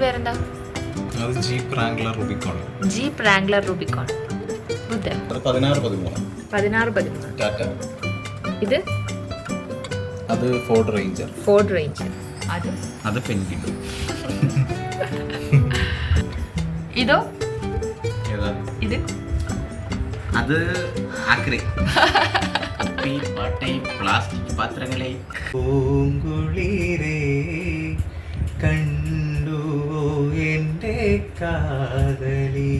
പേരെന്താ? Jeep Wrangler Rubicon. Jeep Wrangler Rubicon. 16-13 Tata. ഇത് അത് ഫോർഡ് റേഞ്ചർ. അത് പെൻഗ്വിൻ. ഇതോ? ഏതാ ഇത്? അത് ആക്രി. പ്ലാസ്റ്റിക് പാത്രങ്ങളെ പൂങ്കുളിരേ കണ്ടു എൻ്റെ കാതലി.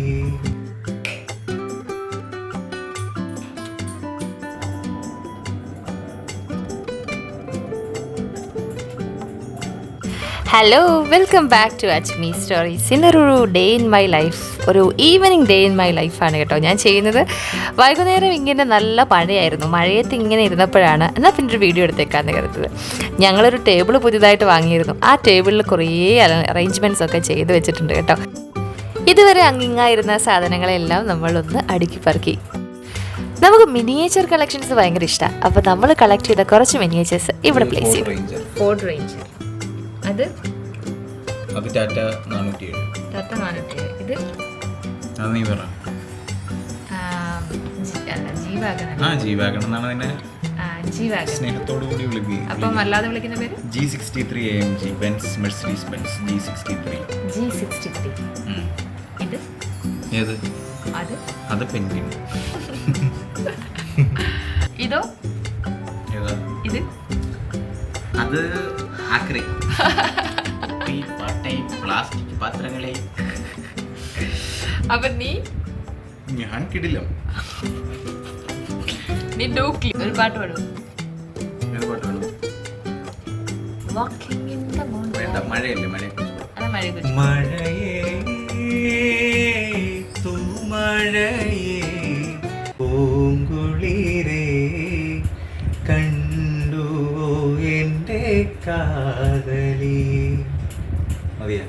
ഹലോ, വെൽക്കം ബാക്ക് ടു അച്മി സ്റ്റോറീസ്. ഇന്നൊരു ഡേ ഇൻ മൈ ലൈഫ്, ഒരു ഈവനിങ് ഡേ ഇൻ മൈ ലൈഫാണ് കേട്ടോ ഞാൻ ചെയ്യുന്നത്. വൈകുന്നേരം ഇങ്ങനെ നല്ല മഴയായിരുന്നു. മഴയത്ത് ഇങ്ങനെ ഇരുന്നപ്പോഴാണ് എന്നാൽ പിന്നെ ഒരു വീഡിയോ എടുത്തേക്കാന്ന് കരുതുന്നത്. ഞങ്ങളൊരു ടേബിൾ പുതിയതായിട്ട് വാങ്ങിയിരുന്നു. ആ ടേബിളിൽ കുറേ അറേഞ്ച്മെൻറ്റ്സ് ഒക്കെ ചെയ്ത് വെച്ചിട്ടുണ്ട് കേട്ടോ. ഇതുവരെ അങ്ങിങ്ങായിരുന്ന സാധനങ്ങളെല്ലാം നമ്മളൊന്ന് അടുക്കി പറക്കി. നമുക്ക് മിനിയേച്ചർ കളക്ഷൻസ് ഭയങ്കര ഇഷ്ടമാണ്. അപ്പോൾ നമ്മൾ കളക്ട് ചെയ്ത കുറച്ച് മിനിയേച്ചേഴ്സ് ഇവിടെ പ്ലേസ് ചെയ്തു. Ford ranger. അത് ടാറ്റ 407. ഇത് ജീവാഗൺ എന്നാണ് അതിനെ സ്നേഹത്തോടു കൂടി വിളിക്കുന്നത്. അപ്പം അല്ലാതെ വിളിക്കുന്ന പേര് G63 AMG Benz Mercedes Benz G63. ഇത് ഏത്? അത് പെൻഗ്വിൻ. ഇതോ? ഏതാ? ഇത് അത് ആക്രി. പ്ലാസ്റ്റിക് പാത്രങ്ങളെ. അപ്പൊ ഞാൻ കിടില്ല. നീ ഡൂക്ലി ഒരു പാട്ട് പാടും. ഏത് പാട്ട് പാടും? വേണ്ട, മഴയല്ലേ. മഴയെ തൂമഴയേ പൂങ്കുളിരേ കണ്ടുവോ എൻ്റെ കാതലി. മതിയാ?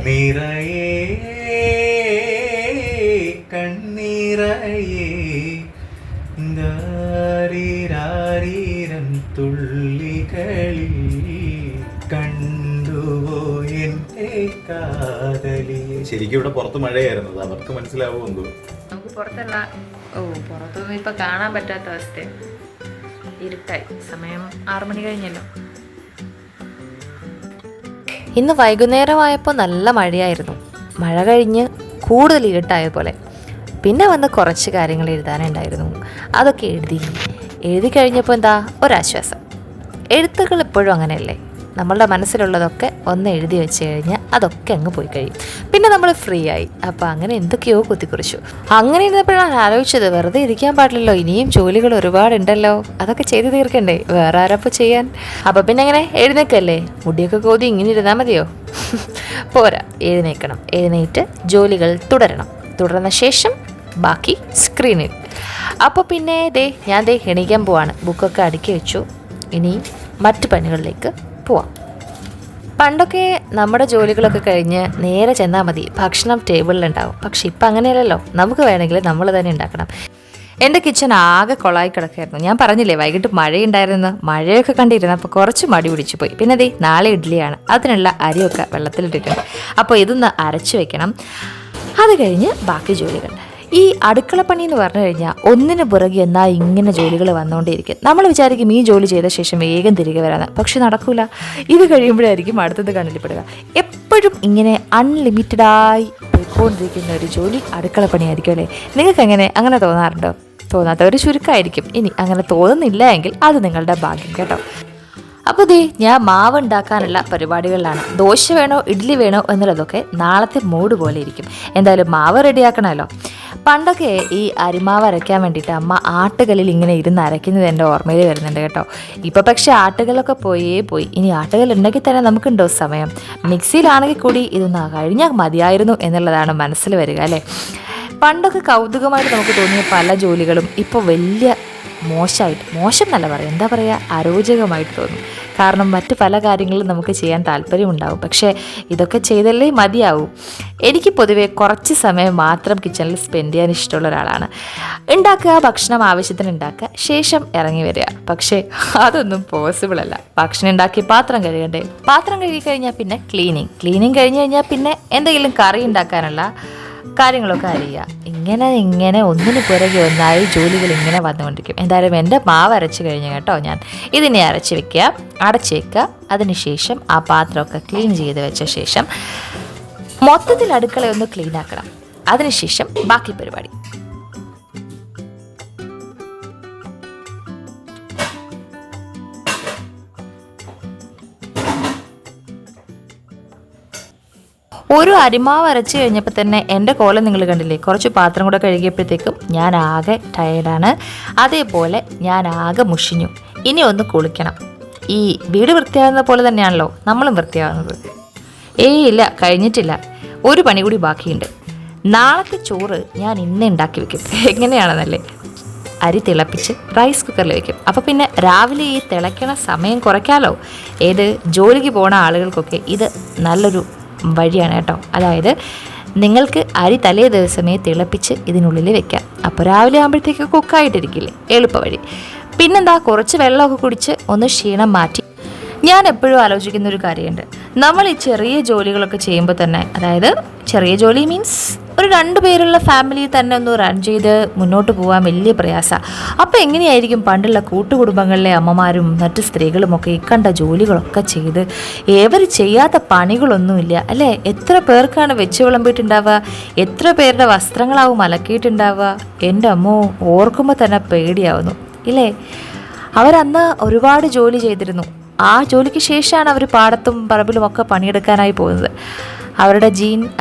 നിറയേ കണ്ണീറയേ ദാരിരാരീരം തുള്ളികളിൽ കണ്ടുവോ എൻ്റെ കാതലി. ശരിക്കും ഇവിടെ പുറത്ത് മഴയായിരുന്നത്, അവർക്ക് മനസ്സിലാവുമെന്തോ. നമുക്ക് പുറത്തൊന്നും ഇപ്പൊ കാണാൻ പറ്റാത്ത അവസ്ഥ. ഇരുട്ടായി, സമയം 6 മണി കഴിഞ്ഞല്ലോ. ഇന്ന് വൈകുന്നേരമായപ്പോൾ നല്ല മഴയായിരുന്നു. മഴ കഴിഞ്ഞ് കൂടുതൽ ഇരുട്ടായ പോലെ. പിന്നെ വന്ന് കുറച്ച് കാര്യങ്ങൾ എഴുതാനുണ്ടായിരുന്നു. അതൊക്കെ എഴുതി കഴിഞ്ഞപ്പോൾ എന്താ ഒരാശ്വാസം. എഴുത്തുകൾ എപ്പോഴും അങ്ങനെയല്ലേ, നമ്മളുടെ മനസ്സിലുള്ളതൊക്കെ ഒന്ന് എഴുതി വെച്ച് കഴിഞ്ഞാൽ അതൊക്കെ അങ്ങ് പോയി കഴിയും. പിന്നെ നമ്മൾ ഫ്രീ ആയി. അപ്പോൾ അങ്ങനെ എന്തൊക്കെയോ കുത്തിക്കുറിച്ചു. അങ്ങനെ ഇരുന്നപ്പോഴാണ് ആലോചിച്ചത്, വെറുതെ ഇരിക്കാൻ പാടില്ലല്ലോ, ഇനിയും ജോലികൾ ഒരുപാടുണ്ടല്ലോ, അതൊക്കെ ചെയ്ത് തീർക്കണ്ടേ, വേറെ ആരപ്പോൾ ചെയ്യാൻ. അപ്പോൾ പിന്നെ അങ്ങനെ എഴുന്നേക്കല്ലേ, മുടിയൊക്കെ കോതി ഇങ്ങനെ ഇരുന്നാൽ മതിയോ? പോരാ, എഴുന്നേറ്റ് ജോലികൾ തുടർന്ന ശേഷം ബാക്കി സ്ക്രീനിൽ. അപ്പോൾ പിന്നെ ഞാൻ എണീക്കാൻ പോവാണ്. ബുക്കൊക്കെ അടുക്കി വെച്ചു. ഇനി മറ്റു പണികളിലേക്ക് പോവാം. പണ്ടൊക്കെ നമ്മുടെ ജോലികളൊക്കെ കഴിഞ്ഞ് നേരെ ചെന്നാൽ മതി, ഭക്ഷണം ടേബിളിലുണ്ടാവും. പക്ഷെ ഇപ്പം അങ്ങനെയല്ലല്ലോ, നമുക്ക് വേണമെങ്കിൽ നമ്മൾ തന്നെ ഉണ്ടാക്കണം. എൻ്റെ കിച്ചൺ ആകെ കൊളായി കിടക്കായിരുന്നു. ഞാൻ പറഞ്ഞില്ലേ വൈകിട്ട് മഴയുണ്ടായിരുന്നു. മഴയൊക്കെ കണ്ടിരുന്നപ്പോൾ കുറച്ച് മടി പിടിച്ചു പോയി. പിന്നെ നാളെ ഇഡ്ഡലിയാണ്, അതിനുള്ള അരിയൊക്കെ വെള്ളത്തിലിട്ടിട്ടുണ്ട്. അപ്പോൾ ഇതൊന്ന് അരച്ചു വെക്കണം. അത് കഴിഞ്ഞ് ബാക്കി ജോലികൾ. ഈ അടുക്കളപ്പണി എന്ന് പറഞ്ഞു കഴിഞ്ഞാൽ ഒന്നിന് പുറകെ എന്നാൽ ഇങ്ങനെ ജോലികൾ വന്നുകൊണ്ടേയിരിക്കും. നമ്മൾ വിചാരിക്കും ഈ ജോലി ചെയ്ത ശേഷം വേഗം തിരികെ വരാമെന്ന്. പക്ഷെ നടക്കില്ല. ഇത് കഴിയുമ്പോഴായിരിക്കും അടുത്തത് കണ്ണിൽപ്പെടുക. എപ്പോഴും ഇങ്ങനെ അൺലിമിറ്റഡായി പോയിക്കൊണ്ടിരിക്കുന്ന ഒരു ജോലി അടുക്കളപ്പണിയായിരിക്കും അല്ലേ? നിങ്ങൾക്ക് അങ്ങനെ തോന്നാറുണ്ടോ? തോന്നാത്തവർ ചുരുക്കമായിരിക്കും. ഇനി അങ്ങനെ തോന്നുന്നില്ല എങ്കിൽ അത് നിങ്ങളുടെ ഭാഗ്യം കേട്ടോ. അപ്പോൾ ഞാൻ മാവ് ഉണ്ടാക്കാനുള്ള പരിപാടികളിലാണ്. ദോശ വേണോ ഇഡ്ഡലി വേണോ എന്നുള്ളതൊക്കെ നാളത്തെ മൂഡ് പോലെ ഇരിക്കും. എന്തായാലും മാവ് റെഡിയാക്കണമല്ലോ. പണ്ടൊക്കെ ഈ അരിമാവ് അരയ്ക്കാൻ വേണ്ടിയിട്ട് അമ്മ ആട്ടുകല്ലിൽ ഇങ്ങനെ ഇരുന്ന് അരയ്ക്കുന്നത് എൻ്റെ ഓർമ്മയിൽ വരുന്നുണ്ട് കേട്ടോ. ഇപ്പോൾ പക്ഷേ ആട്ടുകല്ലൊക്കെ പോയി. ഇനി ആട്ടുകല്ല് ഉണ്ടെങ്കിൽ തന്നെ നമുക്കുണ്ടോ സമയം? മിക്സിയിലാണെങ്കിൽ കൂടി ഇതൊന്ന് കഴിഞ്ഞാൽ മതിയായിരുന്നു എന്നുള്ളതാണ് മനസ്സിൽ വരിക അല്ലേ. പണ്ടൊക്കെ കൗതുകമായിട്ട് നമുക്ക് തോന്നിയ പല ജോലികളും ഇപ്പോൾ വലിയ മോശം എന്നല്ല പറയുക, എന്താ പറയുക, അരോചകമായിട്ട് തോന്നും. കാരണം മറ്റ് പല കാര്യങ്ങളും നമുക്ക് ചെയ്യാൻ താല്പര്യമുണ്ടാവും, പക്ഷേ ഇതൊക്കെ ചെയ്തല്ലേ മതിയാവും. എനിക്ക് പൊതുവേ കുറച്ച് സമയം മാത്രം കിച്ചണിൽ സ്പെൻഡ് ചെയ്യാൻ ഇഷ്ടമുള്ള ഒരാളാണ്. ഉണ്ടാക്കുക, ഭക്ഷണം ആവശ്യത്തിന് ഉണ്ടാക്കുക, ശേഷം ഇറങ്ങി വരിക. പക്ഷേ അതൊന്നും പോസിബിൾ അല്ല. ഭക്ഷണം ഉണ്ടാക്കി പാത്രം കഴുകണ്ടേ, പാത്രം കഴുകി കഴിഞ്ഞാൽ പിന്നെ ക്ലീനിങ് കഴിഞ്ഞ് കഴിഞ്ഞാൽ പിന്നെ എന്തെങ്കിലും കറി ഉണ്ടാക്കാനുള്ള കാര്യങ്ങളൊക്കെ അറിയുക. ഇങ്ങനെ ഒന്നിന് പുറകെ ഒന്നായി ജോലികൾ ഇങ്ങനെ വന്നുകൊണ്ടിരിക്കും. എന്തായാലും എൻ്റെ മാവ് അരച്ച് കഴിഞ്ഞ് കേട്ടോ, ഞാൻ ഇതിനെ അരച്ച് വെക്കുക, അടച്ച് വെക്കുക. അതിനുശേഷം ആ പാത്രമൊക്കെ ക്ലീൻ ചെയ്ത് വെച്ച ശേഷം മൊത്തത്തിൽ അടുക്കളയൊന്ന് ക്ലീൻ ആക്കണം. അതിനുശേഷം ബാക്കി പരിപാടി. ഒരു അരിമാവ് അരച്ച് കഴിഞ്ഞപ്പോൾ തന്നെ എൻ്റെ കോലം നിങ്ങൾ കണ്ടില്ലേ. കുറച്ച് പാത്രം കൂടെ കഴുകിയപ്പോഴത്തേക്കും ഞാൻ ആകെ ടയേർഡാണ്. അതേപോലെ ഞാൻ ആകെ മുഷിഞ്ഞു. ഇനി ഒന്ന് കുളിക്കണം. ഈ വീട് വൃത്തിയാകുന്ന പോലെ തന്നെയാണല്ലോ നമ്മളും വൃത്തിയാകുന്നത്. ഇല്ല, കഴിഞ്ഞിട്ടില്ല. ഒരു പണി കൂടി ബാക്കിയുണ്ട്. നാളത്തെ ചോറ് ഞാൻ ഇന്ന് ഉണ്ടാക്കി വെക്കും. എങ്ങനെയാണെന്നല്ലേ, അരി തിളപ്പിച്ച് റൈസ് കുക്കറിൽ വെക്കും. അപ്പോൾ പിന്നെ രാവിലെ ഈ തിളയ്ക്കണ സമയം കുറയ്ക്കാമല്ലോ. ജോലിക്ക് പോണ ആളുകൾക്കൊക്കെ ഇത് നല്ലൊരു വഴിയാണ് കേട്ടോ. അതായത് നിങ്ങൾക്ക് അരി തലേ ദിവസമേ തിളപ്പിച്ച് ഇതിനുള്ളിൽ വെക്കാം. അപ്പോൾ രാവിലെ ആകുമ്പോഴത്തേക്ക് കുക്കായിട്ടിരിക്കില്ലേ, എളുപ്പ വഴി. പിന്നെന്താ, കുറച്ച് വെള്ളമൊക്കെ കുടിച്ച് ഒന്ന് ക്ഷീണം മാറ്റി. ഞാൻ എപ്പോഴും ആലോചിക്കുന്ന ഒരു കാര്യമുണ്ട്. നമ്മൾ ഈ ചെറിയ ജോലികളൊക്കെ ചെയ്യുമ്പോൾ തന്നെ, അതായത് ചെറിയ ജോലി മീൻസ് ഒരു 2 പേരുള്ള ഫാമിലി തന്നെ ഒന്ന് റൺ ചെയ്ത് മുന്നോട്ട് പോകാൻ വലിയ പ്രയാസമാണ്. അപ്പോൾ എങ്ങനെയായിരിക്കും പണ്ടുള്ള കൂട്ടുകുടുംബങ്ങളിലെ അമ്മമാരും മറ്റു സ്ത്രീകളുമൊക്കെ ഈ കണ്ട ജോലികളൊക്കെ ചെയ്ത് ഏവർ ചെയ്യാത്ത പണികളൊന്നുമില്ല അല്ലേ? എത്ര പേർക്കാണ് വെച്ച് വിളമ്പിയിട്ടുണ്ടാവുക, എത്ര പേരുടെ വസ്ത്രങ്ങളാവും അലക്കിയിട്ടുണ്ടാവുക. എൻ്റെ അമ്മോ, ഓർക്കുമ്പോൾ തന്നെ പേടിയാവുന്നു ഇല്ലേ? അവരന്ന് ഒരുപാട് ജോലി ചെയ്തിരുന്നു. ആ ജോലിക്ക് ശേഷമാണ് അവർ പാടത്തും പറമ്പിലും ഒക്കെ പണിയെടുക്കാനായി പോകുന്നത്. അവരുടെ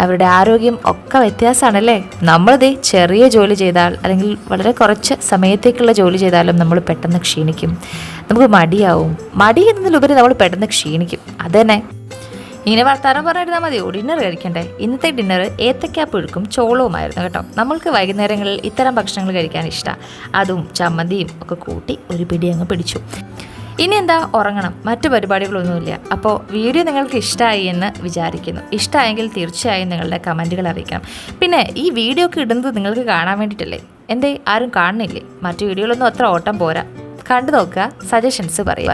അവരുടെ ആരോഗ്യം ഒക്കെ വ്യത്യാസമാണല്ലേ. നമ്മളിതേ ചെറിയ ജോലി ചെയ്താൽ, അല്ലെങ്കിൽ വളരെ കുറച്ച് സമയത്തേക്കുള്ള ജോലി ചെയ്താലും നമ്മൾ പെട്ടെന്ന് ക്ഷീണിക്കും, നമുക്ക് മടിയാവും. മടി എന്നതിലുപരി നമ്മൾ പെട്ടെന്ന് ക്ഷീണിക്കും. അതുതന്നെ ഇങ്ങനെ വർത്താനം പറഞ്ഞിരുന്നാൽ മതിയോ? ഡിന്നർ കഴിക്കണ്ടേ? ഇന്നത്തെ ഡിന്നർ ഏത്തക്കാപ്പുഴുക്കും ചോളവുമായിരുന്നു കേട്ടോ. നമ്മൾക്ക് വൈകുന്നേരങ്ങളിൽ ഇത്തരം ഭക്ഷണങ്ങൾ കഴിക്കാൻ ഇഷ്ടമാണ്. അതും ചമ്മന്തിയും ഒക്കെ കൂട്ടി ഒരു പിടി അങ്ങ് പിടിച്ചു. ഇനി എന്താ, ഉറങ്ങണം. മറ്റു പരിപാടികളൊന്നുമില്ല. അപ്പോൾ വീഡിയോ നിങ്ങൾക്ക് ഇഷ്ടമായി എന്ന് വിചാരിക്കുന്നു. ഇഷ്ടമായെങ്കിൽ തീർച്ചയായും നിങ്ങളുടെ കമൻറ്റുകൾ അറിയിക്കണം. പിന്നെ ഈ വീഡിയോ ഒക്കെ ഇടുന്നത് നിങ്ങൾക്ക് കാണാൻ വേണ്ടിയിട്ടല്ലേ? ആരും കാണുന്നില്ലേ? മറ്റു വീഡിയോകളൊന്നും അത്ര ഓട്ടം പോരാ. കണ്ടു നോക്കുക, സജഷൻസ് പറയുക.